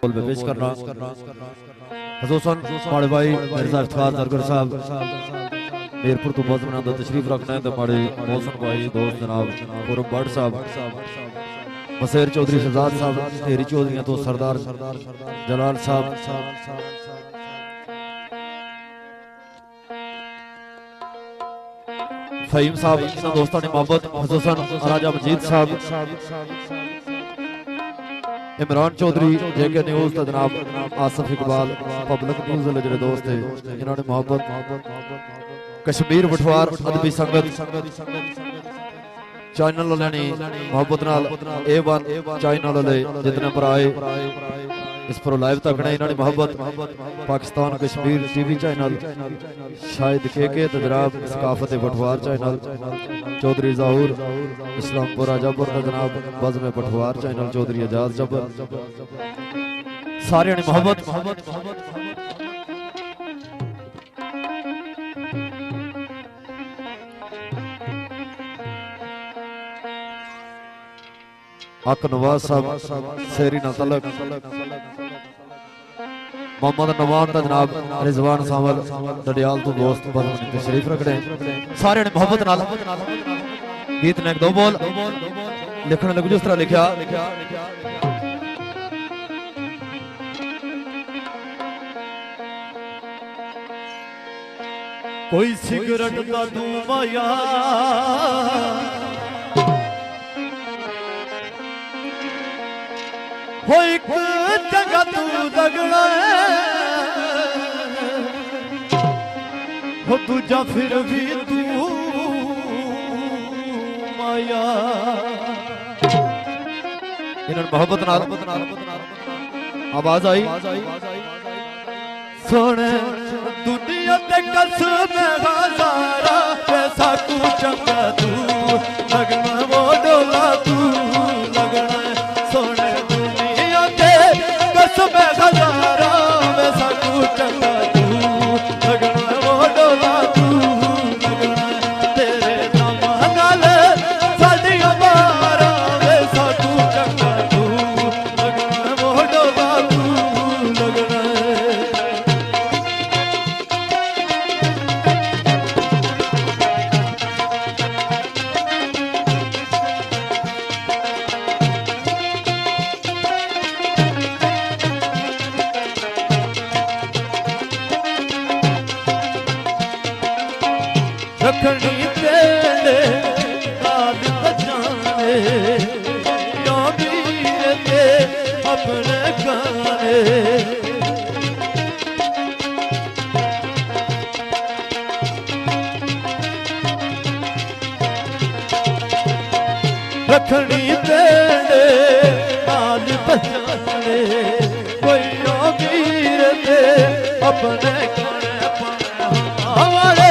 बोल में पेश करना खसूसन माड़े भाई मिर्जा इफ्तार दरगर साहब मीरपुर तो बहुत बना तशरीफ रखना है तो माड़े मौसम भाई दोस्त जनाब खुरम भट्ट साहब बसेर चौधरी शहजाद साहब तेरी चौधरी तो सरदार जलाल साहब फहीम साहब दोस्तों ने मोहब्बत खसूसन राजा मजीद साहब इमरान चौधरी जेके न्यूज़ का जनाब आसिफ इकबाल पब्लिक न्यूज़ वाले जो दोस्त है इन्होंने मोहब्बत कश्मीर बठवार अदबी संगत चैनल वाले ने मोहब्बत नाल A1 चैनल वाले जितने पर आए इस पर लाइव तकने इन्होंने मोहब्बत पाकिस्तान कश्मीर टीवी चैनल शायद के जनाब सकाफत बठवार चैनल चौधरी ज़हूर इस्लामपुरा जबर का जनाब बज़्म बठवार चैनल चौधरी एजाज जबर सारे ने मोहब्बत हक नवाज साहब शेरी ना तलक मोहम्मद नवान का जनाब रिजवान सावल डडियाल तो दोस्त बदमनी तशरीफ रखने सारे ने मोहब्बत नाल गीत ने दो बोल लिखने लगे जिस तरह लिखा कोई सिगरेट का धुआं हो एक जगह तू दगड़ा हो दूजा फिर भी तू माया इन्होंने मोहब्बत नाल आवाज आई सोने दुनिया ते कसम हजारा पैसा तू चंगा तू लगना वो डोला तू लगना सोने मैं हजारा में सकू चंगा तू लगना वो डोला तू लगना तेरे नाम नाल साडी अमारा में सकू चंगा तू लगना वो डोला तू लगना रखनी तेरे काल बजाने या वीर के अपने गाने रखनी तेरे काल बजाने कोई या वीर के अपने गाने हमारे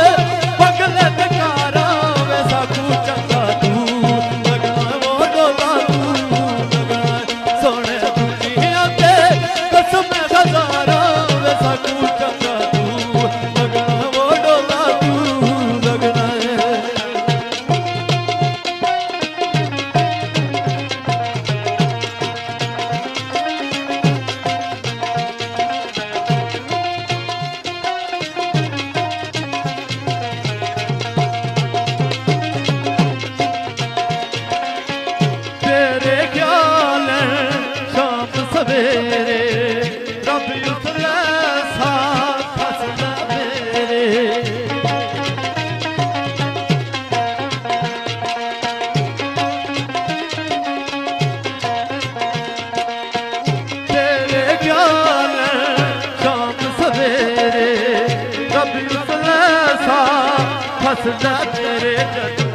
हसना तेरे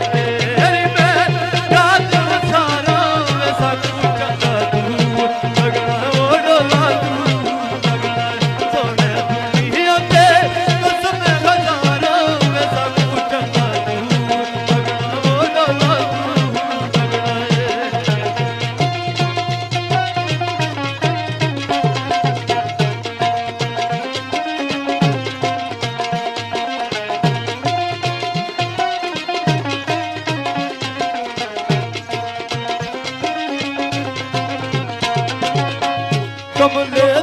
तेरी मैं रात सारा में सकू चंगा तू लगना वो डोला तू लगना सोने दुनिया के कसम हजारा में सकू चंगा तू लगना वो डोला तू लगना कमले